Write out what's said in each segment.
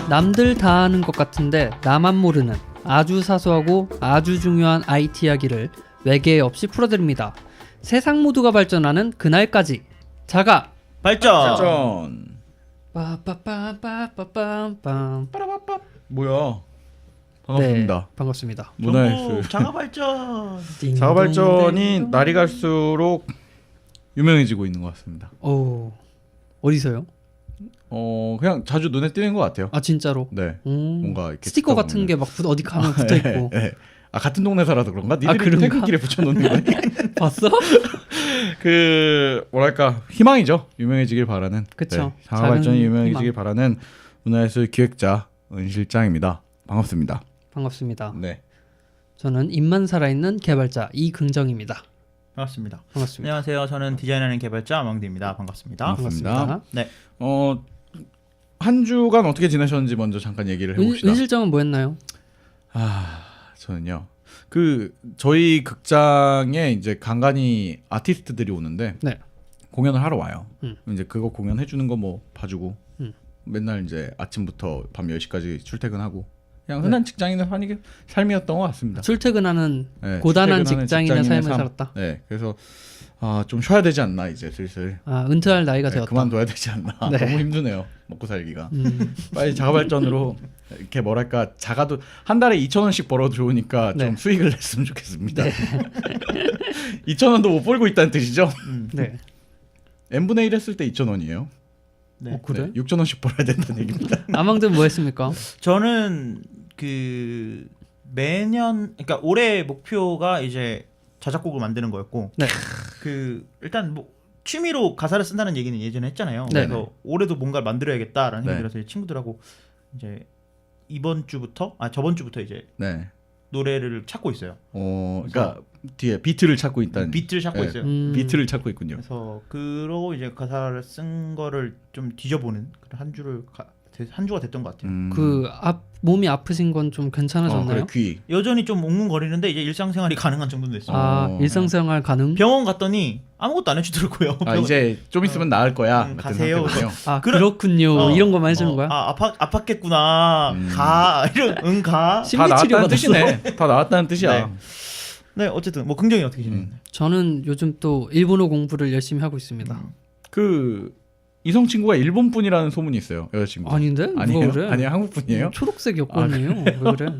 남들 다 아는 것 같은데 나만 모르는 아주 사소하고 아주 중요한 IT 이야기를 외계 없이 풀어드립니다. 세상 모두가 발전하는 그날까지 자가 발전. 빠빠빠빠빠빰빰. 뭐야? 반갑습니다. 네, 반갑습니다. 문화예술. 자가 발전. 자가 발전이 날이 갈수록 유명해지고 있는 것 같습니다. 오, 어디서요? 그냥 자주 눈에 띄는 것 같아요. 아 진짜로? 네. 음. 뭔가 이렇게 스티커 찍다 같은 보면. 게 막 어디 가면 붙어 있고. 네. 아 같은 동네 살아서 그런가? 아, 니들이 그런가? 퇴근길에 붙여놓는 거네. 봤어? 그 뭐랄까 희망이죠. 유명해지길 바라는. 그쵸. 네. 자가 발전이 작은 유명해지길 희망. 바라는 문화예술 기획자 은 실장입니다. 반갑습니다. 반갑습니다. 네. 저는 입만 살아있는 개발자 이긍정입니다. 반갑습니다. 반갑습니다. 안녕하세요. 저는 디자인하는 개발자 망디입니다. 반갑습니다. 반갑습니다. 네. 한 주간 어떻게 지내셨는지 먼저 잠깐 얘기를 해봅시다. 은 실장은 뭐 했나요? 저는요. 그 저희 극장에 이제 간간히 아티스트들이 오는데 네. 공연을 하러 와요. 음. 이제 그거 공연해 주는 거 뭐 봐주고 음. 맨날 이제 아침부터 밤 10시까지 출퇴근하고 그냥 네. 흔한 직장인의 삶이었던 것 같습니다. 출퇴근하는 네, 고단한 출퇴근하는 직장인의 삶을 삶. 살았다. 네, 그래서 좀 쉬어야 되지 않나 이제 슬슬. 은퇴할 나이가 네, 되었다. 그만둬야 되지 않나. 네. 너무 힘드네요. 먹고 살기가. 음, 빨리 자가발전으로 이렇게 뭐랄까 자가도 한 달에 2,000원씩 벌어도 좋으니까 좀 네. 수익을 냈으면 좋겠습니다. 2,000원도 못 벌고 있다는 뜻이죠? 네. n분의 1 했을 때 2,000원이에요. 네. 그래? 6,000원씩 벌어야 된다는 얘기입니다. 아망든 뭐 했습니까? 저는 그 매년 그러니까 올해 목표가 이제 자작곡을 만드는 거였고 네. 그 일단 뭐 취미로 가사를 쓴다는 얘기는 예전에 했잖아요. 네. 그래서 올해도 뭔가를 만들어야겠다라는 네. 생각이 들어서 친구들하고 이제 저번 주부터 이제 네. 노래를 찾고 있어요. 그러니까 뒤에 비트를 찾고 있다는. 비트를 찾고 네. 있어요. 비트를 찾고 있군요. 그래서 그러고 이제 가사를 쓴 거를 좀 뒤져보는 그런 한 주가 됐던 것 같아요. 몸이 아프신 건 좀 괜찮아졌나요? 그래, 귀. 여전히 좀 웅웅거리는데 이제 일상생활이 가능한 정도는 됐어요. 일상생활 가능? 병원 갔더니 아무것도 안 해주더라고요. 이제 좀 있으면 나을 거야. 같은 가세요. 상태군요. 그렇군요. 이런 것만 해주는 거야? 아팠겠구나. 가 이런 가. 다 심리치료가 나왔다는 뜻이네. 다 나왔다는 뜻이야. 네. 네, 어쨌든 뭐 긍정이 어떻게 지내나요? 저는 요즘 또 일본어 공부를 열심히 하고 있습니다. 그 이성 친구가 일본 분이라는 소문이 있어요. 여자친구. 아닌데? 아니에요? 누가 그래? 아니요, 한국 분이에요. 초록색 여권이에요. 왜 그래?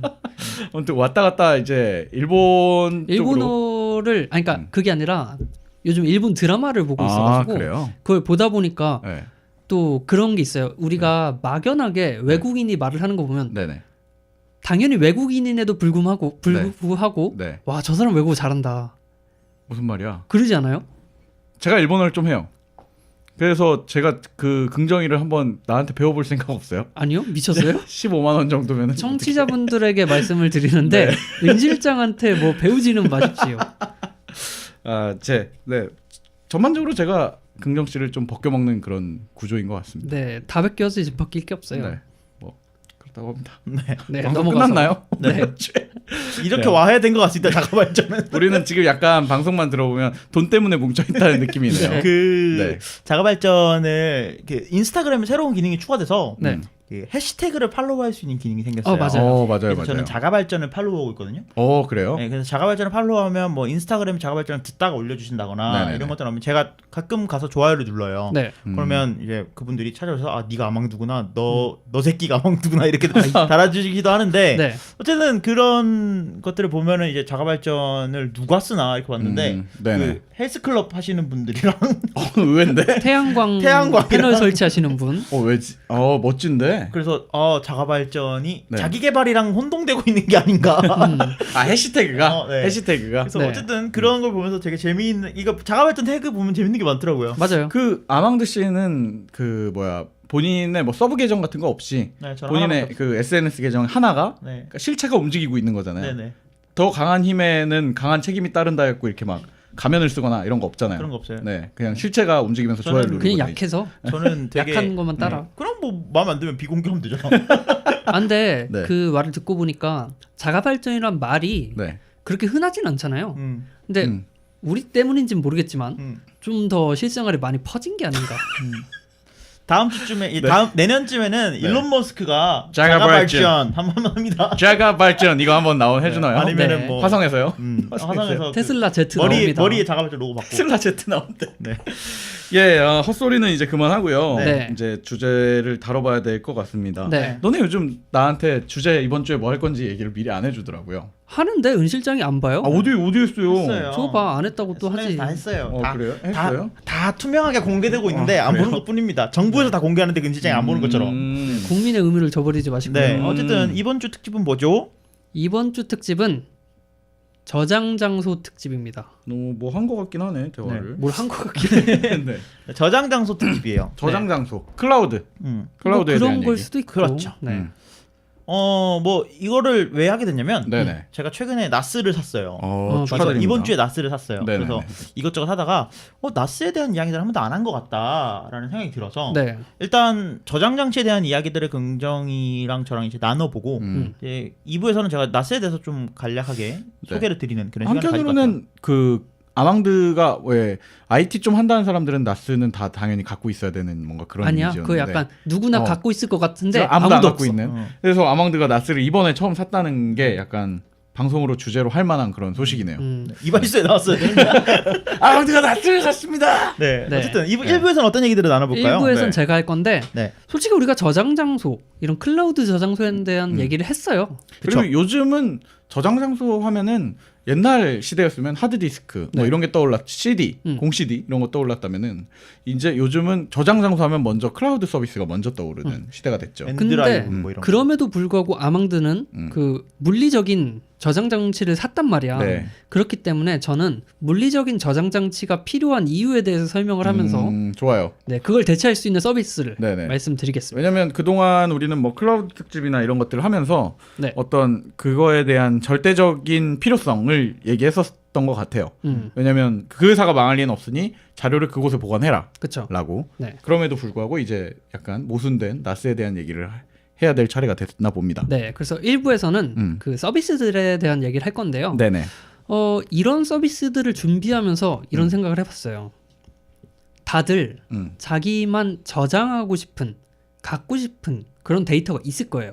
아무튼 왔다 갔다 이제 일본 쪽으로. 일본어를 그러니까 그게 아니라 요즘 일본 드라마를 보고 있어가지고 그래요? 그걸 보다 보니까 네. 또 그런 게 있어요. 우리가 막연하게 외국인이 말을 하는 거 보면 네네. 당연히 외국인인에도 불구하고 네. 와, 저 사람 외국어 잘한다. 무슨 말이야? 그러지 않아요? 제가 일본어를 좀 해요. 그래서 제가 그 긍정이를 한번 나한테 배워볼 생각 없어요? 아니요? 미쳤어요? 15만 원 정도면 청취자분들에게 말씀을 드리는데 은 실장한테 뭐 배우지는 마십시오. 전반적으로 제가 긍정 씨를 좀 벗겨먹는 그런 구조인 것 같습니다. 네, 다 벗겨서 이제 벗길 게 없어요. 네, 뭐 그렇다고 합니다. 네, 방송 넘어가서. 끝났나요? 네. 이렇게 네. 와야 된 것 같습니다. 자가발전은. 우리는 지금 약간 방송만 들어보면 돈 때문에 뭉쳐있다는 느낌이네요. 그 자가발전을 인스타그램에 새로운 기능이 추가돼서 네. 그 해시태그를 팔로우할 수 있는 기능이 생겼어요. 맞아요. 맞아요. 그래서 저는 자가발전을 팔로우하고 있거든요. 그래요? 네, 그래서 자가발전을 팔로우하면 뭐 인스타그램 자가발전을 듣다가 올려주신다거나 네네네. 이런 것들 하면 제가 가끔 가서 좋아요를 눌러요. 네. 그러면 이제 그분들이 찾아오셔서 네가 아망두구나, 너 새끼가 아망두구나 이렇게 달아주시기도 하는데 네. 어쨌든 그런 것들을 보면은 이제 자가발전을 누가 쓰나 이렇게 봤는데 네네. 그 헬스클럽 하시는 분들이랑 의외인데? 태양광 태양광이랑- 패널 설치하시는 분. 왜지? 멋진데? 그래서 자가발전이 네. 자기 개발이랑 혼동되고 있는 게 아닌가. 해시태그가? 네. 해시태그가? 그래서 네. 어쨌든 그런 걸 보면서 되게 재미있는 이거 자가발전 태그 보면 재밌는 게 많더라고요. 맞아요. 그 아망드 씨는 본인의 뭐 서브 계정 같은 거 없이 네, 저는 본인의 하나밖에 그 SNS 계정 하나가 네. 그러니까 실체가 움직이고 있는 거잖아요. 네네. 더 강한 힘에는 강한 책임이 따른다 했고 이렇게 막 가면을 쓰거나 이런 거 없잖아요. 그런 거 없어요. 네, 그냥 실체가 움직이면서 저는 좋아요 누르고 그냥 다니죠. 약해서 저는 되게 약한 것만 따라. 그럼 뭐 마음에 안 들면 비공개하면 되잖아. 아, 근데 네. 그 말을 듣고 보니까 자가 발전이란 말이 네. 그렇게 흔하진 않잖아요. 근데 음. 우리 때문인지는 모르겠지만 좀 더 실생활에 많이 퍼진 게 아닌가. 다음 주쯤에 네. 다음 내년쯤에는 일론 머스크가 자가 자가 발전. 발전 한번 합니다. 자가 발전 이거 한번 해주나요? 아니면은 네. 뭐 화성에서요? 화성에서 테슬라 Z 머리 나옵니다. 머리에 자가 발전 로고 받고. 테슬라 제트 나온대. 네. 예, 헛소리는 이제 그만하고요. 네. 이제 주제를 다뤄봐야 될 것 같습니다. 네. 너네 요즘 나한테 주제 이번 주에 뭐 할 건지 얘기를 미리 안 해주더라고요. 하는데 은 실장이 안 봐요? 아 어디 했어요? 했어요. 저거 봐, 안 했다고 또 하지. 다 했어요. 어, 다, 그래요? 다, 했어요? 다 투명하게 공개되고 있는데 안 그래요? 보는 것뿐입니다. 정부에서 다 공개하는데 근시장이 안 보는 것처럼. 국민의 의미를 저버리지 마시고요. 네. 어쨌든 이번 주 특집은 뭐죠? 이번 주 특집은 저장 장소 특집입니다. 너무 뭐 한 것 같긴 하네 대화를. 뭘 한 것 같긴 해. 네. 저장 장소 특집이에요. 저장 장소, 클라우드, 뭐 클라우드에 그런 대한 걸 얘기. 수도 있고. 그렇죠. 네. 뭐 이거를 왜 하게 됐냐면 네네. 제가 최근에 나스를 샀어요. 맞아요. 축하드립니다. 이번 주에 나스를 샀어요. 네네네. 그래서 이것저것 하다가 나스에 대한 이야기를 한 번도 안 한 것 같다라는 생각이 들어서 네. 일단 저장 장치에 대한 이야기들을 긍정이랑 저랑 이제 나눠보고 이제 2부에서는 제가 나스에 대해서 좀 간략하게 소개를 드리는 그런 시간을 가질 것 같아요. 한편으로는 그 아망드가 왜 IT 좀 한다는 사람들은 나스는 다 당연히 갖고 있어야 되는 뭔가 그런 아니야. 이미지였는데 그 약간 누구나 어. 갖고 있을 것 같은데 아무도 안 아무도 갖고 없어. 있는. 그래서 아망드가 나스를 이번에 처음 샀다는 게 약간 방송으로 주제로 할 만한 그런 소식이네요. 이발소에 나왔어요. 아망드가 나스를 샀습니다. 네. 네. 어쨌든 1부에서는 어떤 얘기들을 나눠볼까요? 1부에서는 네. 제가 할 건데 네. 솔직히 우리가 저장 장소 이런 클라우드 저장소에 대한 얘기를 했어요. 그리고 그쵸. 요즘은 저장 장소 하면은 옛날 시대였으면 하드디스크 뭐 네. 이런 게 떠올랐 CD, 공 CD 이런 거 떠올랐다면은 이제 요즘은 저장 장소 하면 먼저 클라우드 서비스가 먼저 떠오르는 시대가 됐죠. 엔- 근데 엔드라이브 뭐 이런 거. 그럼에도 불구하고 아망드는 그 물리적인 저장 장치를 샀단 말이야. 네. 그렇기 때문에 저는 물리적인 저장 장치가 필요한 이유에 대해서 설명을 하면서 좋아요. 네, 그걸 대체할 수 있는 서비스를 네네. 말씀드리겠습니다. 왜냐면 그동안 우리는 뭐 클라우드 특집이나 이런 것들을 하면서 네. 어떤 그거에 대한 절대적인 필요성을 얘기했었던 것 같아요. 왜냐면 그 회사가 망할 리는 없으니 자료를 그곳에 보관해라 그렇죠. 라고. 네. 그럼에도 불구하고 이제 약간 모순된 나스에 대한 얘기를 해야 될 차례가 됐나 봅니다. 네, 그래서 1부에서는 그 서비스들에 대한 얘기를 할 건데요. 네네. 이런 서비스들을 준비하면서 이런 생각을 해봤어요. 다들 자기만 저장하고 싶은, 갖고 싶은 그런 데이터가 있을 거예요.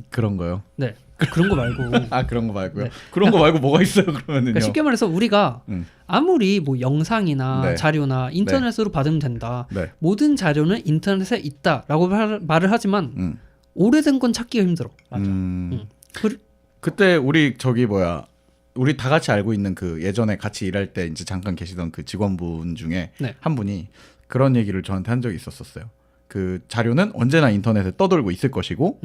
그런 거요. 네, 그런 거 말고. 아 그런 거 말고요. 네. 그런 거 말고 뭐가 있어요 그러면은요? 그러니까 쉽게 말해서 우리가 아무리 뭐 영상이나 네. 자료나 인터넷으로 받으면 된다. 네. 모든 자료는 인터넷에 있다라고 말을 하지만 오래된 건 찾기가 힘들어. 맞아. 그때 우리 우리 다 같이 알고 있는 그 예전에 같이 일할 때 이제 잠깐 계시던 그 직원분 중에 네. 한 분이 그런 얘기를 저한테 한 적이 있었어요. 그 자료는 언제나 인터넷에 떠돌고 있을 것이고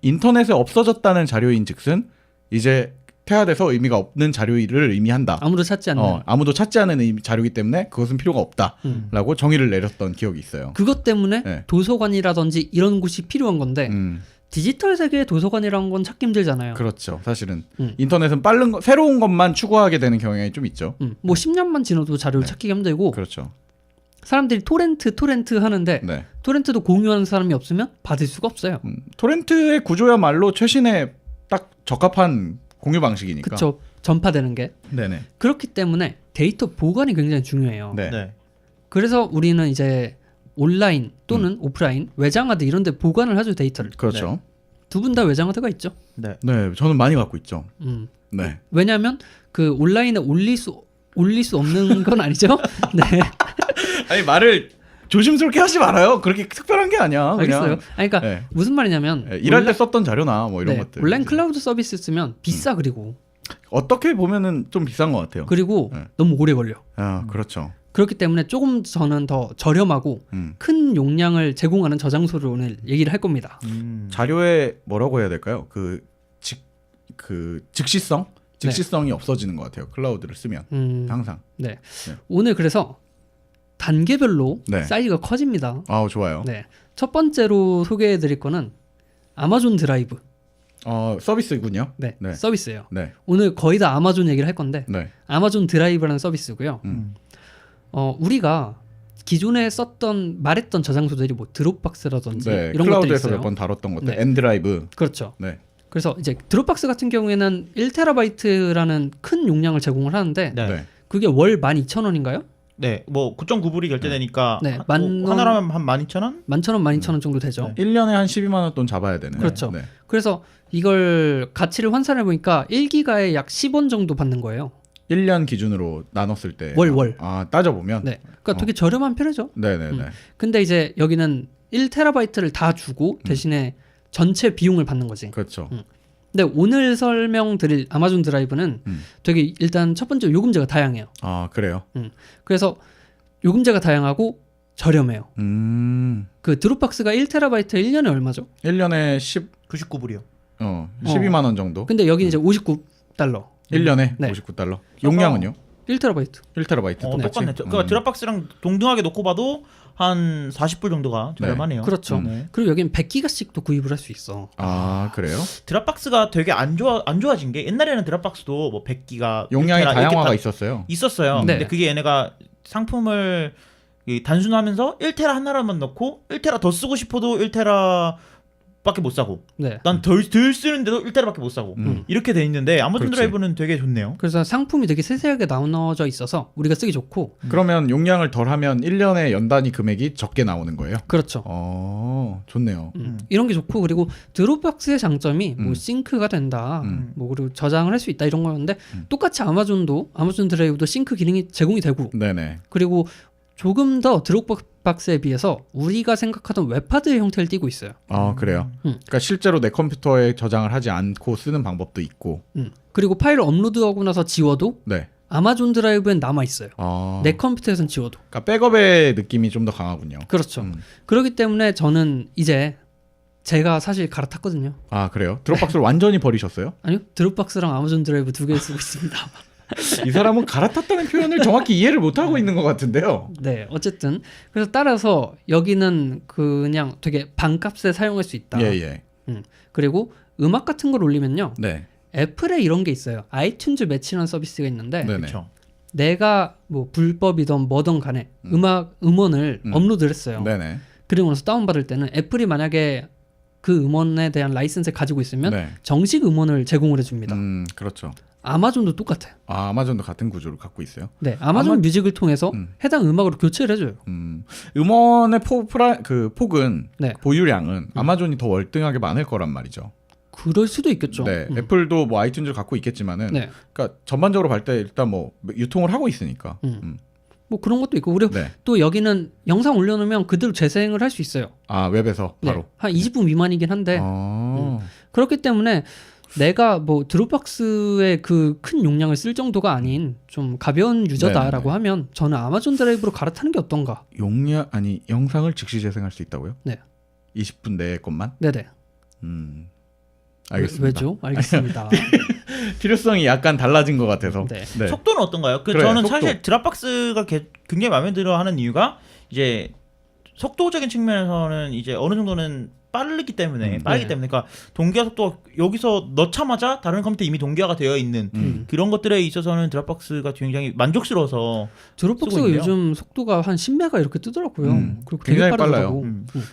인터넷에 없어졌다는 자료인즉슨 이제 퇴화돼서 의미가 없는 자료를 의미한다. 아무도 찾지 않는. 아무도 찾지 않은 자료이기 때문에 그것은 필요가 없다라고 정의를 내렸던 기억이 있어요. 그것 때문에 네. 도서관이라든지 이런 곳이 필요한 건데 디지털 세계의 도서관이라는 건 찾기 힘들잖아요. 그렇죠. 사실은 인터넷은 빠른 거, 새로운 것만 추구하게 되는 경향이 좀 있죠. 뭐 10년만 지나도 자료를 찾기가 힘들고 그렇죠. 사람들이 토렌트 하는데 네. 토렌트도 공유하는 사람이 없으면 받을 수가 없어요. 토렌트의 구조야말로 최신의 딱 적합한 공유 방식이니까. 그렇죠. 전파되는 게. 네네. 그렇기 때문에 데이터 보관이 굉장히 중요해요. 네. 네. 그래서 우리는 이제 온라인 또는 오프라인 외장하드 이런 데 보관을 하죠, 데이터를. 그렇죠. 두 분 다 외장하드가 있죠. 네. 네. 저는 많이 갖고 있죠. 네. 왜냐하면 그 온라인에 올릴 수 없는 건 아니죠. 네. 아니 말을 조심스럽게 하지 말아요. 그렇게 특별한 게 아니야. 그냥. 알겠어요. 그러니까 네. 무슨 말이냐면 네, 일할 때 썼던 자료나 뭐 이런 네, 것들. 온라인 이제. 클라우드 서비스 쓰면 비싸. 그리고 어떻게 보면은 좀 비싼 것 같아요. 그리고 너무 오래 걸려. 아 그렇죠. 그렇기 때문에 조금 저는 더 저렴하고 큰 용량을 제공하는 저장소를 오늘 얘기를 할 겁니다. 자료에 뭐라고 해야 될까요? 즉시성이 없어지는 것 같아요. 클라우드를 쓰면 항상. 네. 오늘 그래서 단계별로 네. 사이즈가 커집니다. 아 좋아요. 네. 첫 번째로 소개해드릴 거는 아마존 드라이브. 서비스군요. 네, 네. 서비스예요. 네. 오늘 거의 다 아마존 얘기를 할 건데 네. 아마존 드라이브라는 서비스고요. 우리가 기존에 말했던 저장소들이 뭐 드롭박스라든지 네. 이런 것들이 클라우드에서 있어요. 몇 번 다뤘던 것들. 네. 엔드라이브. 그렇죠. 네. 그래서 이제 드롭박스 같은 경우에는 1TB라는 큰 용량을 제공을 하는데 네. 네. 그게 월 12,000원인가요? 네, 뭐 9.9불이 결제되니까 네, 하나라면 한 12,000원? 11,000원, 12,000원 정도 되죠. 1년에 한 12만 원 돈 잡아야 되는. 그렇죠. 네. 그래서 이걸 가치를 환산해 보니까 1기가에 약 10원 정도 받는 거예요. 1년 기준으로 나눴을 때. 월. 따져 보면. 네. 그러니까 되게 저렴한 편이죠. 네, 네, 네. 근데 이제 여기는 1TB를 다 주고 대신에 전체 비용을 받는 거지. 그렇죠. 근데 오늘 설명드릴 아마존 드라이브는 되게 일단 첫 번째 요금제가 다양해요. 아, 그래요. 그래서 요금제가 다양하고 저렴해요. 그 드롭박스가 1TB 1년에 얼마죠? 1년에 99불이요. 12만 원 정도. 근데 여기는 이제 59달러. 1년에 네. 59달러. 용량은요? 1TB. 1TB 똑같이. 똑같네. 그러니까 드랍박스랑 동등하게 놓고 봐도 한 40불 정도가 저렴하네요. 그렇죠. 네. 그리고 여기는 100기가씩도 구입을 할 수 있어. 아, 그래요? 드랍박스가 되게 안 좋아진 게 옛날에는 드랍박스도 뭐 100기가 용량이 1테라 다양화가 이렇게 있었어요. 있었어요. 네. 근데 그게 얘네가 상품을 단순화하면서 1테라 하나만 넣고 1테라 더 쓰고 싶어도 1테라 밖에 못 사고 네. 난 덜 쓰는데도 1테라밖에 못 사고 이렇게 돼 있는데 아마존 그렇지. 드라이브는 되게 좋네요. 그래서 상품이 되게 세세하게 나눠져 있어서 우리가 쓰기 좋고. 그러면 용량을 덜 하면 1년에 연단위 금액이 적게 나오는 거예요? 그렇죠. 좋네요. 이런 게 좋고 그리고 드롭박스의 장점이 뭐 음. 싱크가 된다. 뭐 그리고 저장을 할 수 있다 이런 거였는데 똑같이 아마존 드라이브도 싱크 기능이 제공이 되고 네네. 그리고 조금 더 드롭박스에 비해서 우리가 생각하던 웹하드의 형태를 띠고 있어요. 아, 그래요? 그러니까 실제로 내 컴퓨터에 저장을 하지 않고 쓰는 방법도 있고. 그리고 파일을 업로드하고 나서 지워도 네. 아마존 드라이브엔 남아 있어요. 아. 내 컴퓨터에선 지워도. 그러니까 백업의 느낌이 좀 더 강하군요. 그렇죠. 그렇기 때문에 저는 이제 제가 사실 갈아탔거든요. 아, 그래요? 드롭박스를 완전히 버리셨어요? 아니요, 드롭박스랑 아마존 드라이브 두 개 쓰고 있습니다. 이 사람은 갈아탔다는 표현을 정확히 이해를 못하고 있는 것 같은데요. 네, 어쨌든 그래서 따라서 여기는 그냥 되게 반값에 사용할 수 있다. 예. 그리고 음악 같은 걸 올리면요, 네. 애플에 이런 게 있어요. 아이튠즈 매치라는 서비스가 있는데 네네. 그렇죠. 내가 뭐 불법이든 뭐든 간에 음원을 업로드를 했어요. 네네. 그리고 나서 다운받을 때는 애플이 만약에 그 음원에 대한 라이센스를 가지고 있으면 네. 정식 음원을 제공을 해줍니다. 그렇죠. 아마존도 똑같아요. 아, 아마존도 같은 구조를 갖고 있어요. 네, 아마존 뮤직을 통해서 해당 음악으로 교체를 해줘요. 음원의 폭은 네. 보유량은 아마존이 더 월등하게 많을 거란 말이죠. 그럴 수도 있겠죠. 네, 애플도 뭐 아이튠즈를 갖고 있겠지만은, 네. 그러니까 전반적으로 볼 때 일단 뭐 유통을 하고 있으니까. 뭐 그런 것도 있고 그리고 네. 또 여기는 영상 올려놓으면 그대로 재생을 할 수 있어요. 아, 웹에서 바로. 네, 한 20분 미만이긴 한데 아. 그렇기 때문에 내가 뭐 드롭박스의 그 큰 용량을 쓸 정도가 아닌 좀 가벼운 유저다라고 네네네. 하면 저는 아마존 드라이브로 갈아타는 게 어떤가. 영상을 즉시 재생할 수 있다고요? 네. 20분 내에 것만? 네네. 알겠습니다. 왜죠? 알겠습니다. 필요성이 약간 달라진 것 같아서. 네. 네. 속도는 어떤가요? 그래, 저는 속도. 사실 드랍박스가 굉장히 마음에 들어하는 이유가 이제 속도적인 측면에서는 이제 어느 정도는 빠르기 때문에 네. 그러니까 동기화 속도가 여기서 넣자마자 다른 컴퓨터에 이미 동기화가 되어 있는 그런 것들에 있어서는 드랍박스가 굉장히 만족스러워서 드롭박스가 쓰고 있네요. 요즘 속도가 한 10메가 이렇게 뜨더라고요. 그리고 되게 굉장히 빠르더라고.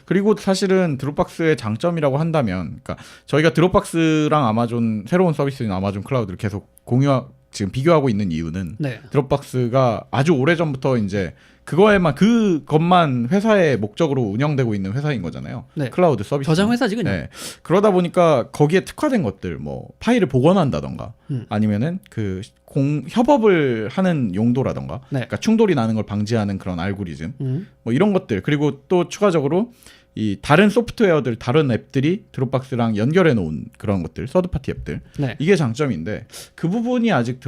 그리고 사실은 드롭박스의 장점이라고 한다면, 그러니까 저희가 드롭박스랑 아마존 새로운 서비스인 아마존 클라우드를 계속 지금 비교하고 있는 이유는 네. 드롭박스가 아주 오래 전부터 이제 그것만 회사의 목적으로 운영되고 있는 회사인 거잖아요. 네. 클라우드 서비스. 저장 회사지 그냥. 네. 그러다 보니까 거기에 특화된 것들, 뭐 파일을 복원한다던가, 아니면은 그 협업을 하는 용도라던가, 네. 그러니까 충돌이 나는 걸 방지하는 그런 알고리즘, 뭐 이런 것들, 그리고 또 추가적으로 이 다른 소프트웨어들, 다른 앱들이 드롭박스랑 연결해 놓은 그런 것들, 서드파티 앱들, 네. 이게 장점인데 그 부분이 아직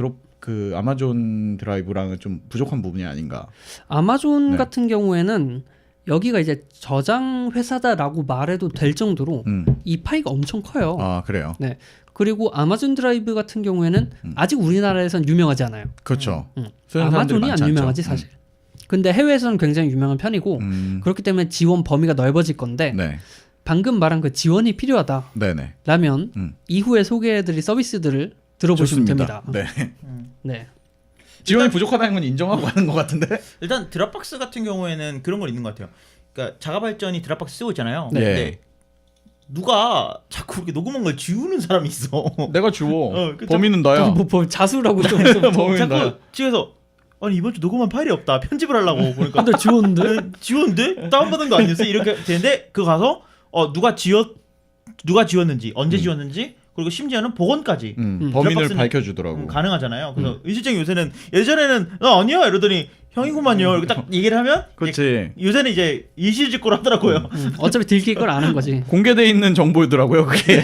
아마존 드라이브랑은 좀 부족한 부분이 아닌가. 아마존 네. 같은 경우에는 여기가 이제 저장 회사다라고 말해도 될 정도로 이 파이가 엄청 커요. 아, 그래요. 네. 그리고 아마존 드라이브 같은 경우에는 아직 우리나라에선 유명하지 않아요. 그렇죠. 쓰는 사람들이 아마존이 안 많지 않죠. 유명하지 사실. 근데 해외에서는 굉장히 유명한 편이고 그렇기 때문에 지원 범위가 넓어질 건데 네. 방금 말한 그 지원이 필요하다라면 네네. 이후에 소개해드릴 서비스들을 들어보시면 좋습니다. 됩니다. 네. 네. 지원이 부족하다는 건 인정하고 하는 것 같은데. 일단 드랍박스 같은 경우에는 그런 건 있는 것 같아요. 그러니까 자가 발전이 드랍박스 쓰고 있잖아요. 네. 근데 누가 자꾸 그렇게 녹음한 걸 지우는 사람이 있어. 내가 지워. 그 범인은 나야. 뭐 자수라고 좀 범인은 자꾸 나야. 집에서 아니 이번 주 녹음한 파일이 없다. 편집을 하려고 보니까 근데 지웠는데? 지웠는데? 다운받은 거 아니었어? 이렇게 되는데 그거 가서 누가 지웠는지 언제 지웠는지 그리고 심지어는 복원까지 범인을 드랍박스는 밝혀주더라고. 가능하잖아요. 그래서 의실장이 요새는 예전에는 아니야 이러더니 형이구만요. 이렇게 딱 얘기를 하면 그렇지. 요새는 이제 일실직고로 하더라고요. 어차피 들킬 걸 아는 거지. 공개돼 있는 정보더라고요, 그게.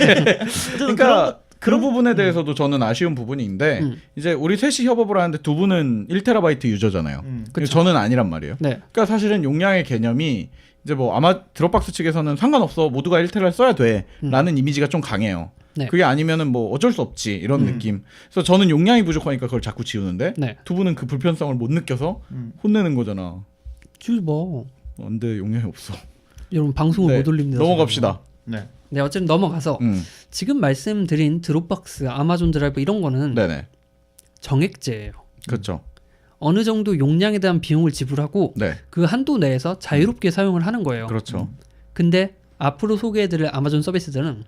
그러니까 그런 그런 부분에 대해서도 저는 아쉬운 부분인데 이제 우리 셋이 협업을 하는데 두 분은 1TB 유저잖아요. 그쵸. 저는 아니란 말이에요. 네. 그러니까 사실은 용량의 개념이 이제 뭐 아마 드롭박스 측에서는 상관없어 모두가 1TB를 써야 돼라는 이미지가 좀 강해요. 네. 그게 아니면은 뭐 어쩔 수 없지 이런 느낌. 그래서 저는 용량이 부족하니까 그걸 자꾸 지우는데 네. 두 분은 그 불편성을 못 느껴서 혼내는 거잖아. 뭐 근데 용량이 없어. 여러분 방송을 네, 못 올립니다. 넘어갑시다. 네. 네, 어쨌든 넘어가서 지금 말씀드린 드롭박스, 아마존 드라이브 이런 거는 네네. 정액제예요. 그렇죠. 어느 정도 용량에 대한 비용을 지불하고 네. 그 한도 내에서 자유롭게 사용을 하는 거예요. 그렇죠. 근데 앞으로 소개해드릴 아마존 서비스들은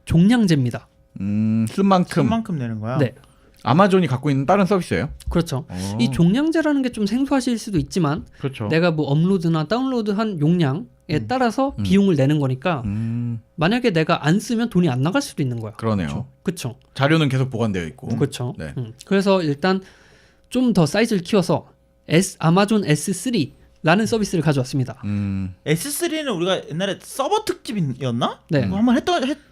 종량제입니다. 쓴 만큼. 큰 만큼 내는 거야. 네, 아마존이 갖고 있는 다른 서비스예요? 그렇죠. 이 종량제라는 게 좀 생소하실 수도 있지만 그렇죠. 내가 뭐 업로드나 다운로드한 용량에 따라서 비용을 내는 거니까 만약에 내가 안 쓰면 돈이 안 나갈 수도 있는 거야. 그러네요. 그렇죠. 자료는 계속 보관되어 있고. 그렇죠. 네. 그래서 일단 좀 더 사이즈를 키워서 아마존 S3라는 서비스를 가져왔습니다. S3는 우리가 옛날에 서버 특집이었나? 네. 그거 한번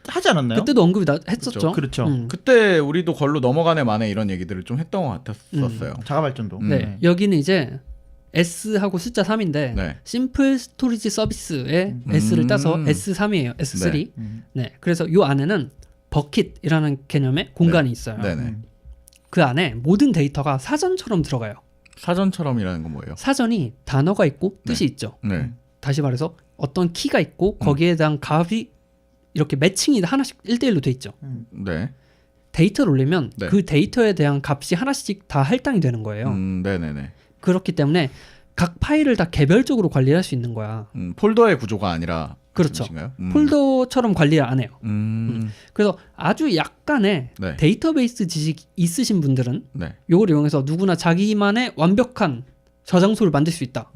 하지 않았나요? 그때도 언급이 했었죠. 그렇죠. 그때 우리도 걸로 넘어가네 마네 이런 얘기들을 좀 했던 것 같았었어요. 자가 발전도. 네, 여기는 이제 S 하고 숫자 3인데 네. 심플 스토리지 서비스에 S를 따서 S3이에요. S3. 네. 그래서 요 안에는 버킷이라는 개념의 공간이 있어요. 네네. 그 안에 모든 데이터가 사전처럼 들어가요. 사전처럼이라는 건 뭐예요? 사전이 단어가 있고 뜻이 있죠. 네. 다시 말해서 어떤 키가 있고 거기에 대한 값이 이렇게 매칭이 하나씩 1대1로 돼 있죠. 네. 데이터를 올리면 네. 그 데이터에 대한 값이 하나씩 다 할당이 되는 거예요. 네네네. 그렇기 때문에 각 파일을 다 개별적으로 관리할 수 있는 거야. 폴더의 구조가 아니라 그렇죠. 말씀이신가요? 폴더처럼 관리를 안 해요. 그래서 아주 약간의 네. 데이터베이스 지식 있으신 분들은 네. 이걸 이용해서 누구나 자기만의 완벽한 저장소를 만들 수 있다.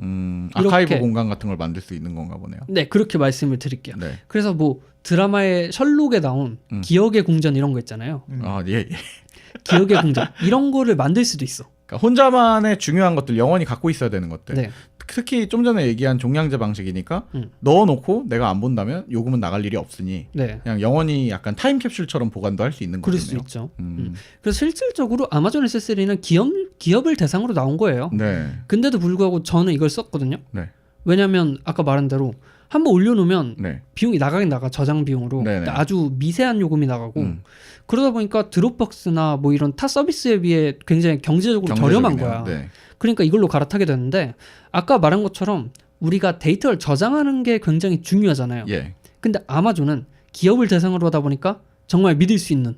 아카이브 이렇게. 공간 같은 걸 만들 수 있는 건가 보네요. 네, 그렇게 말씀을 드릴게요. 네. 그래서 뭐 드라마의 셜록에 나온 기억의 궁전 이런 거 있잖아요. 아, 예. 기억의 궁전 이런 거를 만들 수도 있어. 그러니까 혼자만의 중요한 것들, 영원히 갖고 있어야 되는 것들. 네. 특히 좀 전에 얘기한 종량제 방식이니까 넣어놓고 내가 안 본다면 요금은 나갈 일이 없으니 네. 그냥 영원히 약간 타임캡슐처럼 보관도 할 수 있는 그럴 거겠네요. 수 있죠. 그래서 실질적으로 아마존 S3는 기업을 대상으로 나온 거예요. 네. 근데도 불구하고 저는 이걸 썼거든요. 네. 왜냐하면 아까 말한 대로 한번 올려놓으면 네. 비용이 나가긴 나가 저장 비용으로 네네. 아주 미세한 요금이 나가고 그러다 보니까 드롭박스나 뭐 이런 타 서비스에 비해 굉장히 경제적으로 저렴한 거야. 네. 그러니까 이걸로 갈아타게 되는데 아까 말한 것처럼 우리가 데이터를 저장하는 게 굉장히 중요하잖아요. 예. 근데 아마존은 기업을 대상으로 하다 보니까 정말 믿을 수 있는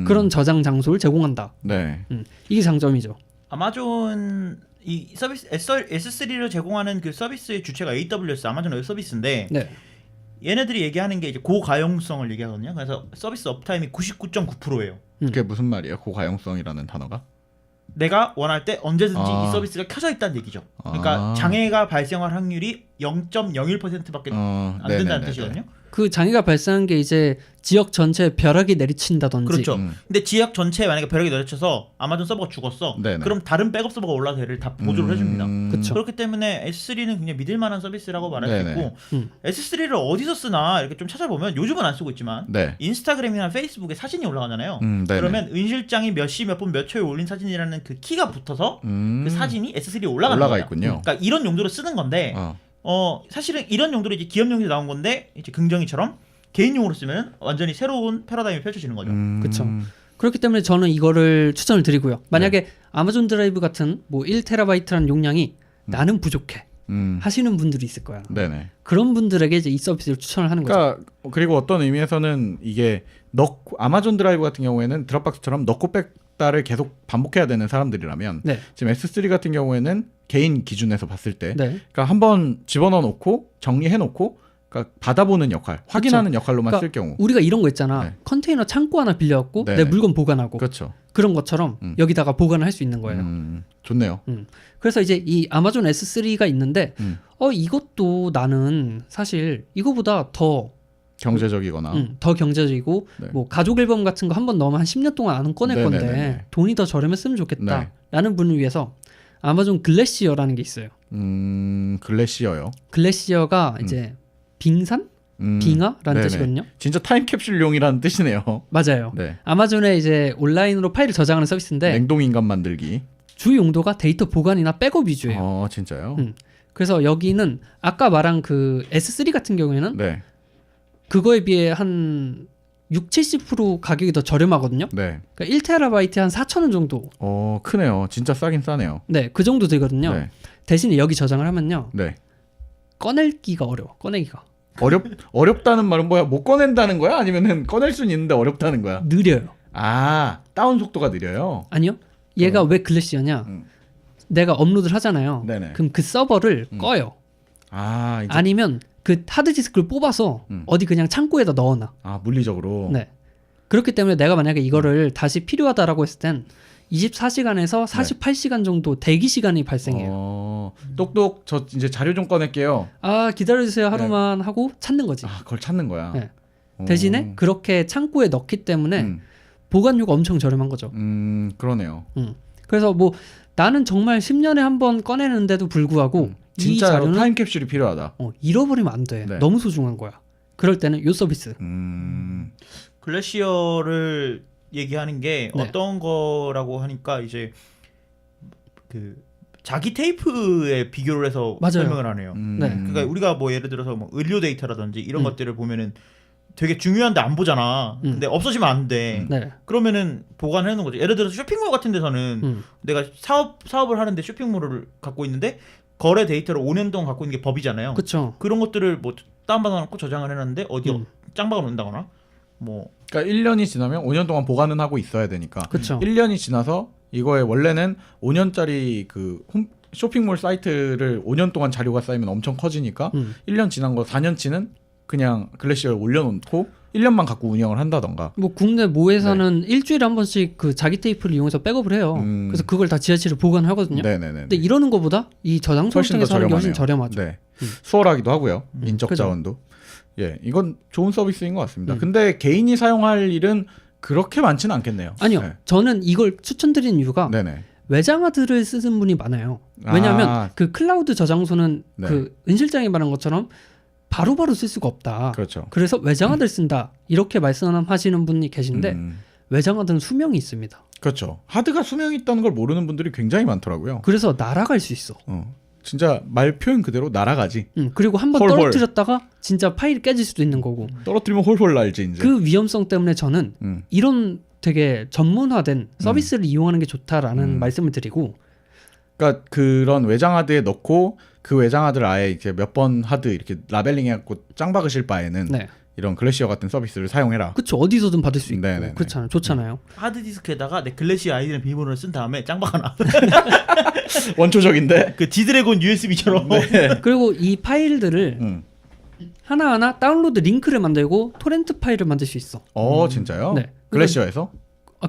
그런 저장 장소를 제공한다. 네. 이게 장점이죠. 아마존 이 서비스 S3를 제공하는 그 서비스의 주체가 AWS 아마존 웹 서비스인데 네. 얘네들이 얘기하는 게 이제 고가용성을 얘기하거든요. 그래서 서비스 업타임이 99.9%예요. 그게 무슨 말이에요? 고가용성이라는 단어가? 내가 원할 때 언제든지 아. 이 서비스가 켜져 있다는 얘기죠. 그러니까 장애가 발생할 확률이 0.01%밖에 안 된다는 네네네네. 뜻이거든요. 그 장애가 발생한 게 이제 지역 전체에 벼락이 내리친다든지 그렇죠. 근데 지역 전체에 만약에 벼락이 내려쳐서 아마존 서버가 죽었어. 네네. 그럼 다른 백업 서버가 올라서 얘를 다 보조를 해줍니다. 그쵸. 그렇기 때문에 S3는 굉장히 믿을 만한 서비스라고 말할 수 네네. 있고 S3를 어디서 쓰나 이렇게 좀 찾아보면 요즘은 안 쓰고 있지만 네. 인스타그램이나 페이스북에 사진이 올라가잖아요. 네네. 그러면 은 실장이 몇 시 몇 분 몇 초에 올린 사진이라는 그 키가 붙어서 그 사진이 S3에 올라가는 올라가 거예요. 있군요. 그러니까 이런 용도로 쓰는 건데 사실은 이런 용도로 이제 기업용으로 나온 건데 이제 긍정이처럼 개인용으로 쓰면 완전히 새로운 패러다임이 펼쳐지는 거죠. 그렇죠. 그렇기 때문에 저는 이거를 추천을 드리고요. 만약에 아마존 드라이브 같은 뭐 1TB라는 용량이 나는 부족해. 하시는 분들이 있을 거야. 네네. 그런 분들에게 이제 이 서비스를 추천을 하는 거죠. 그러니까 그리고 어떤 의미에서는 이게 아마존 드라이브 같은 경우에는 드롭박스처럼 넣고 뺐다를 계속 반복해야 되는 사람들이라면 네. 지금 S3 같은 경우에는 개인 기준에서 봤을 때 네. 그러니까 한번 집어넣어 놓고 정리해 놓고 그러니까 받아보는 역할, 확인하는 역할로만 그러니까 쓸 경우. 우리가 이런 거 있잖아. 네. 컨테이너 창고 하나 빌려갖고 네. 내 물건 보관하고 그렇죠. 그런 것처럼 여기다가 보관을 할 수 있는 거예요. 좋네요. 그래서 이제 이 아마존 S3가 있는데 이것도 나는 사실 이거보다 더 경제적이거나. 더 경제적이고 네. 뭐 가족 앨범 같은 거 한 번 넣으면 한 10년 동안 안 꺼낼 네네네네. 건데 돈이 더 저렴했으면 좋겠다 네. 라는 분을 위해서 아마존 글래시어라는 게 있어요. 글래시어요. 글래시어가 이제 빙산? 빙하라는 네네. 뜻이거든요. 진짜 타임캡슐용이라는 뜻이네요. 맞아요. 네. 아마존에 이제 온라인으로 파일을 저장하는 서비스인데 냉동 인간 만들기. 주 용도가 데이터 보관이나 백업 위주예요. 진짜요? 그래서 여기는 아까 말한 그 S3 같은 경우에는 네. 그거에 비해 한 60-70% 가격이 더 저렴하거든요. 네. 그러니까 1TB에 한 4,000원 정도. 크네요. 진짜 싸긴 싸네요. 네, 그 정도 되거든요. 네. 대신에 여기 저장을 하면요. 네. 꺼내기가 어려워. 꺼내기가. 어렵다는 말은 뭐야? 못 꺼낸다는 거야? 아니면은 꺼낼 수는 있는데 어렵다는 거야? 느려요. 다운 속도가 느려요. 아니요. 얘가 왜 글래시어냐? 내가 업로드를 하잖아요. 네네. 그럼 그 서버를 꺼요. 이제 아니면 그 하드디스크를 뽑아서 어디 그냥 창고에다 넣어놔. 물리적으로. 네. 그렇기 때문에 내가 만약에 이거를 다시 필요하다라고 했을 땐 24시간에서 48시간 정도 대기 시간이 발생해요. 똑똑 저 이제 자료 좀 꺼낼게요. 기다려주세요 하루만 하고 찾는 거지. 그걸 찾는 거야. 네. 대신에 그렇게 창고에 넣기 때문에 보관료가 엄청 저렴한 거죠. 그러네요. 그래서 뭐 나는 정말 10년에 한 번 꺼내는데도 불구하고 이 진짜 자료는 타임캡슐이 필요하다. 잃어버리면 안 돼. 네. 너무 소중한 거야. 그럴 때는 요 서비스. 글래시어를 얘기하는 게 네. 어떤 거라고 하니까 이제 그 자기 테이프에 비교를 해서 맞아요. 설명을 하네요. 네. 그러니까 우리가 뭐 예를 들어서 뭐 의료 데이터라든지 이런 것들을 보면은 되게 중요한데 안 보잖아. 근데 없어지면 안 돼. 네. 그러면은 보관해 놓는 거죠. 예를 들어서 쇼핑몰 같은 데서는 내가 사업을 하는데 쇼핑몰을 갖고 있는데 거래 데이터를 5년 동안 갖고 있는 게 법이잖아요. 그렇죠. 그런 것들을 뭐 다운받아 놓고 저장을 해 놨는데 어디 짱박아 놓는다거나 뭐 그러니까 1년이 지나면 5년 동안 보관은 하고 있어야 되니까. 그렇죠. 1년이 지나서 이거에 원래는 5년짜리 그 쇼핑몰 사이트를 5년 동안 자료가 쌓이면 엄청 커지니까 1년 지난 거 4년치는 그냥 글래시어에 올려놓고 1년만 갖고 운영을 한다던가. 뭐 국내 모에서는 일주일에 한 번씩 그 자기 테이프를 이용해서 백업을 해요. 그래서 그걸 다 지하실에 보관하거든요. 네네네. 근데 이러는 것보다 이 저장소를 통해서 하는 게 훨씬 저렴하죠. 네. 수월하기도 하고요. 인적 그죠. 자원도. 예, 이건 좋은 서비스인 것 같습니다. 근데 개인이 사용할 일은 그렇게 많지는 않겠네요. 아니요. 네. 저는 이걸 추천드리는 이유가 네네. 외장하드를 쓰는 분이 많아요. 왜냐하면 그 클라우드 저장소는 네. 그 은 실장이 말한 것처럼 바로바로 쓸 수가 없다. 그렇죠. 그래서 외장하드를 쓴다. 이렇게 말씀하시는 분이 계신데 외장하드는 수명이 있습니다. 그렇죠. 하드가 수명이 있다는 걸 모르는 분들이 굉장히 많더라고요. 그래서 날아갈 수 있어. 진짜 말 표현 그대로 날아가지. 그리고 한번 홀홀. 떨어뜨렸다가 진짜 파일이 깨질 수도 있는 거고. 떨어뜨리면 홀홀 날지 이제. 그 위험성 때문에 저는 이런 되게 전문화된 서비스를 이용하는 게 좋다라는 말씀을 드리고. 그러니까 그런 외장 하드에 넣고 그 외장 하드를 아예 이렇게 몇 번 하드 이렇게 라벨링 해갖고 짱 박으실 바에는 네. 이런 글래시어 같은 서비스를 사용해라. 그렇죠. 어디서든 받을 수 있고. 네네네. 그렇잖아요. 좋잖아요. 하드디스크에다가 내 글래시어 아이디랑 비밀번호를 쓴 다음에 짱박아 놔. 원초적인데. 그 지드래곤 USB처럼. 그리고 이 파일들을 하나하나 다운로드 링크를 만들고 토렌트 파일을 만들 수 있어. 진짜요? 네. 글래시어에서?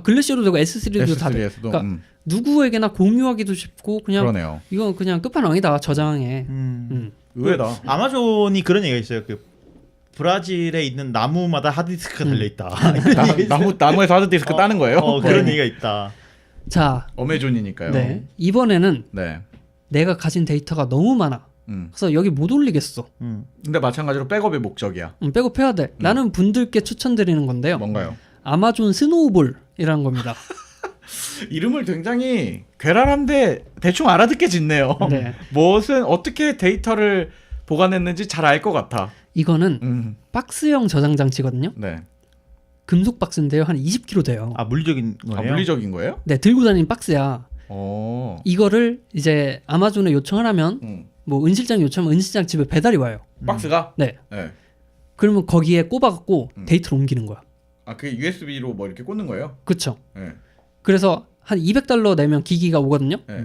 글래시어도 되고 S3도 다 돼. S3에서도. 그러니까 누구에게나 공유하기도 쉽고 그냥 그러네요. 이건 그냥 끝판왕이다 저장에. 의외다. 아마존이 그런 얘기가 있어요. 그 브라질에 있는 나무마다 하드디스크가 달려 있다. 나무에서 하드 디스크 따는 거예요? 그런 얘기가 있다. 자, 어메존이니까요. 네. 이번에는 네. 내가 가진 데이터가 너무 많아. 그래서 여기 못 올리겠어. 근데 마찬가지로 백업의 목적이야. 백업해야 돼. 라는 분들께 추천드리는 건데요. 뭔가요? 아마존 스노우볼이라는 겁니다. 이름을 굉장히 괴랄한데 대충 알아듣게 짓네요. 네. 무엇은 어떻게 데이터를 보관했는지 잘 알 것 같아. 이거는 박스형 저장 장치거든요. 네. 금속 박스인데요. 한 20kg 돼요. 물리적인 거예요? 물리적인 거예요? 네, 들고 다니는 박스야. 오. 이거를 이제 아마존에 요청을 하면 뭐 은실장 요청하면 은실장 집에 배달이 와요. 박스가? 네. 네. 그러면 거기에 꼽아갖고 데이터를 옮기는 거야. 아, 그게 USB로 뭐 이렇게 꽂는 거예요? 그쵸. 네. 그래서 한 $200 내면 기기가 오거든요. 네.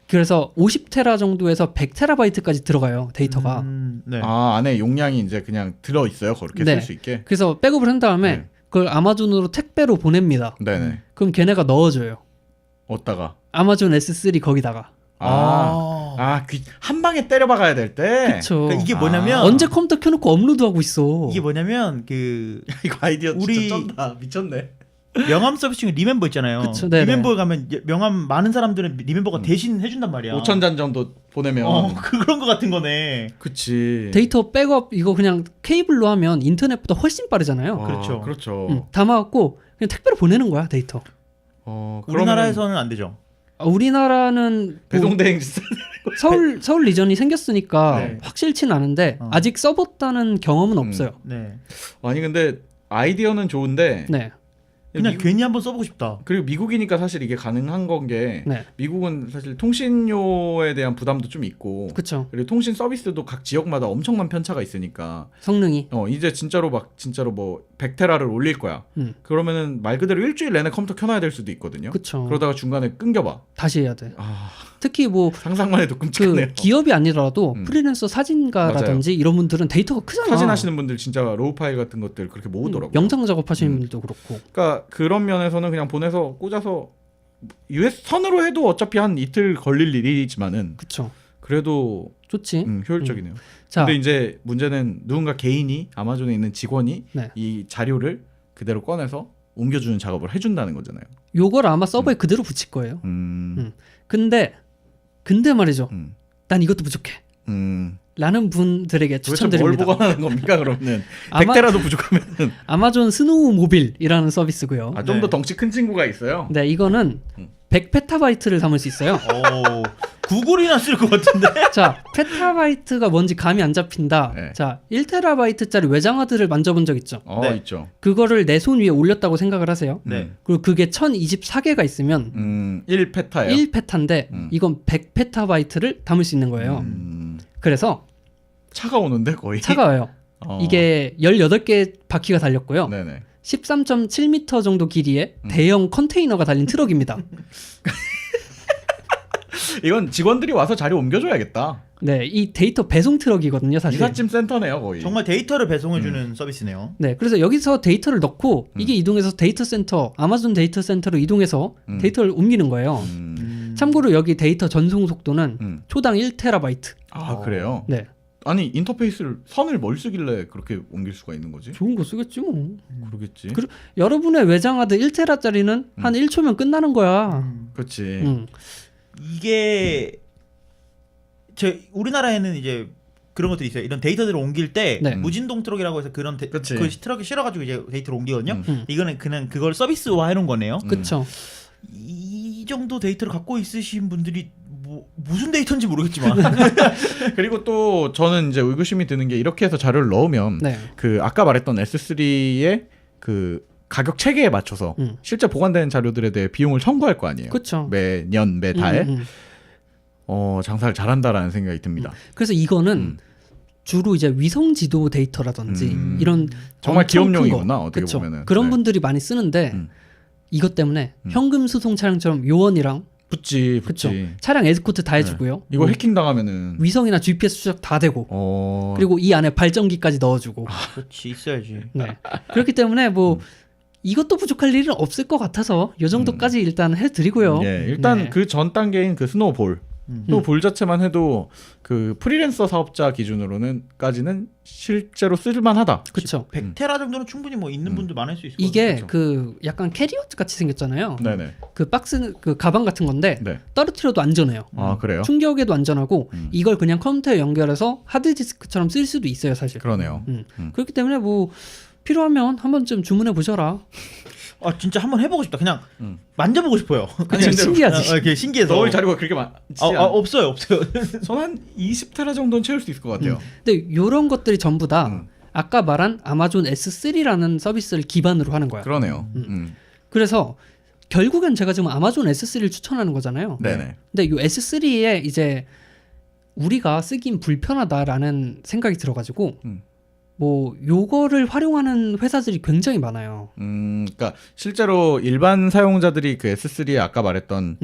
그래서 50테라 정도에서 100테라바이트까지 들어가요 데이터가. 네. 아, 안에 용량이 이제 그냥 들어 있어요. 그렇게 네. 쓸 수 있게. 그래서 백업을 한 다음에 네. 그걸 아마존으로 택배로 보냅니다. 네네. 그럼 걔네가 넣어줘요. 어디다가? 아마존 S3 거기다가. 한 방에 때려 박아야 될 때. 그쵸. 그러니까 이게 뭐냐면 언제 컴퓨터 켜놓고 업로드하고 있어. 이게 뭐냐면 그 이거 아이디어 우리- 진짜 쩐다. 미쳤네. 명함 서비스 중에 리멤버 있잖아요. 그쵸, 네네. 리멤버 가면 명함 많은 사람들은 리멤버가 대신 해준단 말이야. 5,000잔 정도 보내면. 그런 거 같은 거네. 그치. 데이터 백업 이거 그냥 케이블로 하면 인터넷보다 훨씬 빠르잖아요. 와, 그렇죠. 그렇죠. 담아갖고 그냥 택배로 보내는 거야 데이터. 그러면은 우리나라에서는 안 되죠. 우리나라는 뭐 배송대행 서울 리전이 생겼으니까 네. 확실치는 않은데 아직 써봤다는 경험은 없어요. 네. 아니 근데 아이디어는 좋은데 네. 그냥 괜히 한번 써보고 싶다. 그리고 미국이니까 사실 이게 가능한 건 게 네. 미국은 사실 통신료에 대한 부담도 좀 있고 그쵸. 그리고 통신 서비스도 각 지역마다 엄청난 편차가 있으니까 성능이. 이제 진짜로 뭐 100테라를 올릴 거야. 그러면은 말 그대로 일주일 내내 컴퓨터 켜놔야 될 수도 있거든요. 그쵸. 그러다가 중간에 끊겨봐. 다시 해야 돼. 아, 특히 뭐 상상만 해도 끔찍하네요. 그 기업이 아니더라도 프리랜서 사진가라든지 이런 분들은 데이터가 크잖아. 사진 하시는 분들 진짜 로우 파일 같은 것들 그렇게 모으더라고요. 영상 작업하시는 분들도 그렇고. 그러니까 그런 면에서는 그냥 보내서 꽂아서 선으로 해도 어차피 한 이틀 걸릴 일이지만은 그쵸. 그래도 좋지. 효율적이네요. 자, 근데 이제 문제는 누군가 개인이 아마존에 있는 직원이 네. 이 자료를 그대로 꺼내서 옮겨주는 작업을 해준다는 거잖아요. 요걸 아마 서버에 그대로 붙일 거예요. 근데 말이죠. 난 이것도 부족해. 라는 분들에게 도대체 뭘 추천드립니다. 보관하는 겁니까 그러면? 아마- 100대라도 부족하면 아마존 스노우 모빌이라는 서비스고요. 좀 더 네. 덩치 큰 친구가 있어요. 네, 이거는 100페타바이트를 담을 수 있어요. 구글이나 쓸 것 같은데. 자, 페타바이트가 뭔지 감이 안 잡힌다. 네. 자, 1테라바이트짜리 외장하드를 만져본 적 있죠? 네. 있죠. 그거를 내 손 위에 올렸다고 생각을 하세요. 네. 그리고 그게 1024개가 있으면 1페타예요. 1페타인데 이건 100페타바이트를 담을 수 있는 거예요. 그래서 차가 오는데 거의. 차가워요. 이게 18개 바퀴가 달렸고요. 네네. 13.7m 정도 길이의 대형 컨테이너가 달린 트럭입니다. 이건 직원들이 와서 자료 옮겨줘야겠다. 네, 이 데이터 배송 트럭이거든요, 사실. 이삿짐 센터네요 거의. 정말 데이터를 배송해주는 서비스네요. 네, 그래서 여기서 데이터를 넣고 이게 이동해서 데이터 센터, 아마존 데이터 센터로 이동해서 데이터를 옮기는 거예요. 참고로 여기 데이터 전송 속도는 초당 1테라바이트. 아 그래요? 네, 아니 인터페이스를 선을 뭘 쓰길래 그렇게 옮길 수가 있는 거지? 좋은 거 쓰겠지 뭐. 그러겠지. 여러분의 외장하드 1테라짜리는 한 1초면 끝나는 거야. 그렇지. 이게 우리나라에는 이제 그런 것들이 있어요. 이런 데이터들을 옮길 때 네. 무진동 트럭이라고 해서 그런 그치. 그 트럭에 실어가지고 이제 데이터를 옮기거든요. 이거는 그냥 그걸 서비스화 해놓은 거네요. 그쵸. 이 정도 데이터를 갖고 있으신 분들이 무슨 데이터인지 모르겠지만 그리고 또 저는 이제 의구심이 드는 게 이렇게 해서 자료를 넣으면 네. 그 아까 말했던 S3의 그 가격 체계에 맞춰서 실제 보관되는 자료들에 대해 비용을 청구할 거 아니에요. 그쵸. 매년 매달 장사를 잘한다라는 생각이 듭니다. 그래서 이거는 주로 이제 위성 지도 데이터라든지 이런 정말 엄청 큰 기업용이구나, 거. 어떻게 그쵸. 보면은. 그런 네. 분들이 많이 쓰는데 이것 때문에 현금 수송 차량처럼 요원이랑 붙지. 그쵸. 차량 에스코트 다 해주고요. 이거 해킹 당하면은 위성이나 GPS 추적 다 되고 그리고 이 안에 발전기까지 넣어주고 그렇지 있어야지. 네. 그렇기 때문에 뭐 이것도 부족할 일은 없을 것 같아서 이 정도까지 일단 해드리고요. 예, 일단 네. 그 전 단계인 그 스노우볼 스노우볼 자체만 해도 그 프리랜서 사업자 기준으로는까지는 실제로 쓸만하다. 그렇죠. 100테라 정도는 충분히 뭐 있는 분들 많을 수 있을 것 이게 같아요. 그 약간 캐리어 같이 생겼잖아요. 네네. 그 박스 그 가방 같은 건데 네. 떨어뜨려도 안전해요. 아 그래요? 충격에도 안전하고 이걸 그냥 컴퓨터에 연결해서 하드디스크처럼 쓸 수도 있어요, 사실. 그러네요. 그렇기 때문에 뭐 필요하면 한 번쯤 주문해 보셔라. 아 진짜 한번 해보고 싶다. 그냥 만져보고 싶어요. 그치, 신기하지. 이렇게 신기해서. 넣을 자료가 그렇게 많지 없어요. 저는 한 20테라 정도는 채울 수 있을 것 같아요. 근데 이런 것들이 전부 다 아까 말한 아마존 S3라는 서비스를 기반으로 하는 거야. 그러네요. 그래서 결국엔 제가 지금 아마존 S3를 추천하는 거잖아요. 네네. 근데 이 S3에 이제 우리가 쓰긴 불편하다라는 생각이 들어가지고 음. 뭐 요거를 활용하는 회사들이 굉장히 많아요. 그러니까 실제로 일반 사용자들이 그 S3에 아까 말했던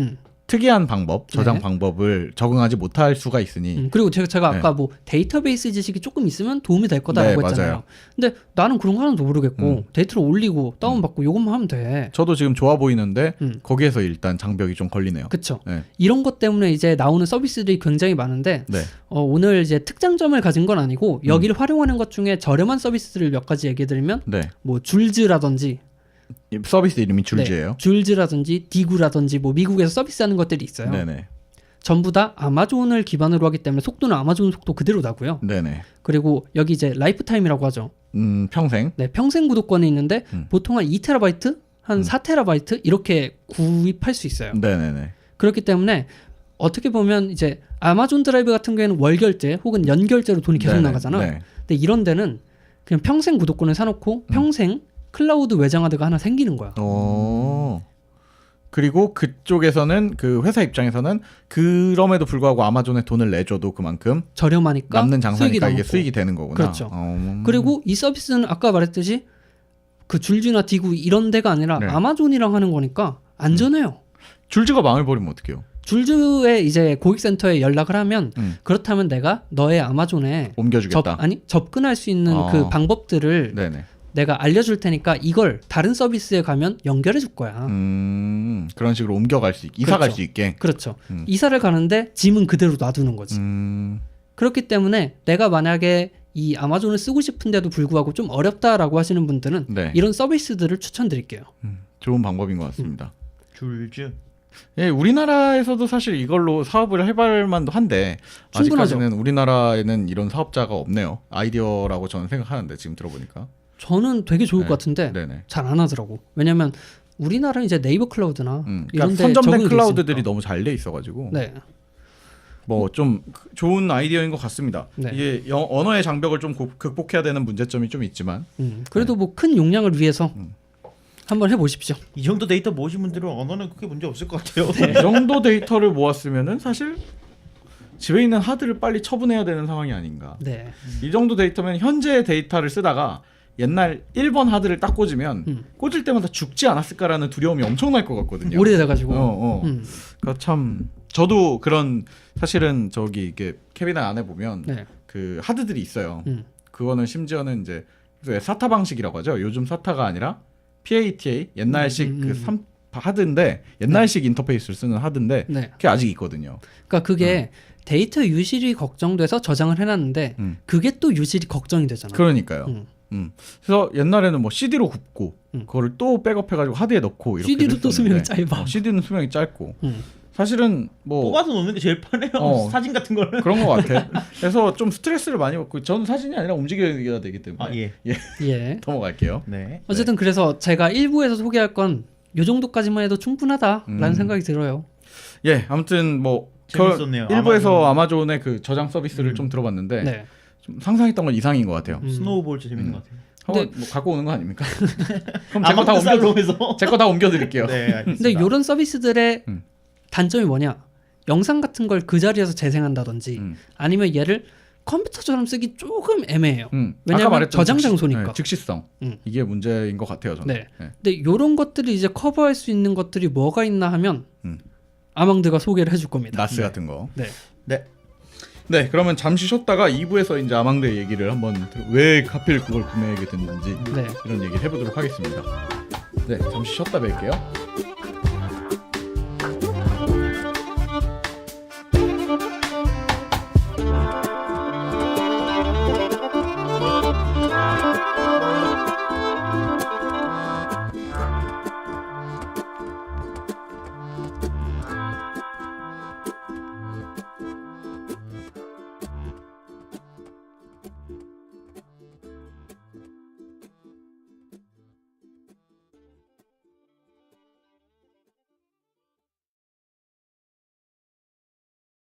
특이한 방법, 저장 네. 방법을 적응하지 못할 수가 있으니 그리고 제가 네. 아까 뭐 데이터베이스 지식이 조금 있으면 도움이 될 거다라고 네, 했잖아요. 맞아요. 근데 나는 그런 거 하나도 모르겠고 데이터를 올리고 다운받고 요것만 하면 돼. 저도 지금 좋아 보이는데 음. 거기에서 일단 장벽이 좀 걸리네요. 그쵸? 네. 이런 것 때문에 이제 나오는 서비스들이 굉장히 많은데 네. 오늘 이제 특장점을 가진 건 아니고 여기를 활용하는 것 중에 저렴한 서비스들을 몇 가지 얘기해드리면 네. 뭐 줄즈라든지 이 서비스 이름이 줄지예요. 네, 줄즈라든지 디구라든지 뭐 미국에서 서비스하는 것들이 있어요. 네네. 전부 다 아마존을 기반으로 하기 때문에 속도는 아마존 속도 그대로 나고요. 네네. 그리고 여기 이제 라이프타임이라고 하죠. 평생. 네, 평생 구독권이 있는데 보통 한 2테라바이트, 한 4테라바이트 이렇게 구입할 수 있어요. 네네네. 그렇기 때문에 어떻게 보면 이제 아마존 드라이브 같은 경우에는 월 결제 혹은 연 결제로 돈이 계속 네네. 나가잖아. 네. 근데 이런 데는 그냥 평생 구독권을 사놓고 평생 클라우드 외장하드가 하나 생기는 거야. 그리고 그쪽에서는 그 회사 입장에서는 그럼에도 불구하고 아마존에 돈을 내줘도 그만큼 저렴하니까 남는 장사니까 이게 남고. 수익이 되는 거구나. 그렇죠. 그리고 이 서비스는 아까 말했듯이 그 줄지나 디구 이런 데가 아니라 네. 아마존이랑 하는 거니까 안전해요. 줄지가 망을 버리면 어떡해요? 줄즈의 이제 고객센터에 연락을 하면 그렇다면 내가 너의 아마존에 옮겨주겠다. 접근할 수 있는 그 방법들을 네네. 내가 알려줄 테니까 이걸 다른 서비스에 가면 연결해 줄 거야. 그런 식으로 옮겨갈 수 있게, 이사 갈 수 있게. 그렇죠. 이사를 가는데 짐은 그대로 놔두는 거지. 그렇기 때문에 내가 만약에 이 아마존을 쓰고 싶은데도 불구하고 좀 어렵다라고 하시는 분들은 네. 이런 서비스들을 추천드릴게요. 좋은 방법인 것 같습니다. 줄즈. 예, 우리나라에서도 사실 이걸로 사업을 해볼 만도 한데 충분하죠. 아직까지는 우리나라에는 이런 사업자가 없네요. 아이디어라고 저는 생각하는데 지금 들어보니까. 저는 되게 좋을 네. 것 같은데 네네. 잘 안 하더라고. 왜냐면 우리나라는 이제 네이버 클라우드나 그러니까 이런 데 선점된 적용이 돼 클라우드들이 있으니까. 너무 잘 돼 있어가지고 네. 뭐 좀 좋은 아이디어인 것 같습니다. 네. 이게 언어의 장벽을 좀 극복해야 되는 문제점이 좀 있지만 그래도 뭐 큰 용량을 위해서 한번 해보십시오. 이 정도 데이터 모으신 분들은 언어는 크게 문제 없을 것 같아요. 이 정도 데이터를 모았으면은 사실 집에 있는 하드를 빨리 처분해야 되는 상황이 아닌가. 네. 이 정도 데이터면 현재 데이터를 쓰다가 옛날 1번 하드를 딱 꽂으면 꽂을 때마다 죽지 않았을까라는 두려움이 엄청날 것 같거든요. 오래돼가지고. 그러니까 참 저도 그런 사실은 저기 이게 캐비넷 안에 보면 네. 그 하드들이 있어요. 그거는 심지어는 이제 사타 방식이라고 하죠. 요즘 사타가 아니라 PATA 옛날식 그 하드인데 옛날식 인터페이스를 쓰는 하드인데 네. 그게 아직 있거든요. 그러니까 그게 데이터 유실이 걱정돼서 저장을 해놨는데 그게 또 유실이 걱정이 되잖아. 그러니까요. 그래서 옛날에는 뭐 CD로 굽고 그거를 또 백업해가지고 하드에 넣고 이렇게 CD로 또 수명이 짧아. CD는 수명이 짧고 사실은 뭐 뽑아서 놓는 게 제일 편해요. 사진 같은 거는. 그런 것 같아. 그래서 좀 스트레스를 많이 받고 저는 사진이 아니라 움직여야 되기 때문에 예. 넘어갈게요. 네. 어쨌든 그래서 제가 1부에서 소개할 건 요 정도까지만 해도 충분하다라는 생각이 들어요. 예, 아무튼 뭐 재밌었네요. 일부에서 아마존의 그 저장 서비스를 좀 들어봤는데 네. 좀 상상했던 건 이상인 것 같아요. 스노우볼 진짜 재밌는 것 같아요. 한번 뭐 갖고 오는 거 아닙니까? 그럼 제 거 다 살롱에서 제 거 다 옮겨드릴게요. 네, 알겠습니다. 근데 이런 서비스들의 단점이 뭐냐? 영상 같은 걸 그 자리에서 재생한다든지 아니면 얘를 컴퓨터처럼 쓰기 조금 애매해요. 아까 왜냐하면 말했던 저장 장소니까. 네, 즉시성 이게 문제인 것 같아요. 저는. 네. 근데 이런 것들이 이제 커버할 수 있는 것들이 뭐가 있나 하면 아망드가 소개를 해줄 겁니다. 나스 같은 거. 네. 네, 그러면 잠시 쉬었다가 2부에서 이제 아망드 얘기를 한번 왜 하필 그걸 구매하게 됐는지 네. 이런 얘기 해보도록 하겠습니다. 네, 잠시 쉬었다 뵐게요.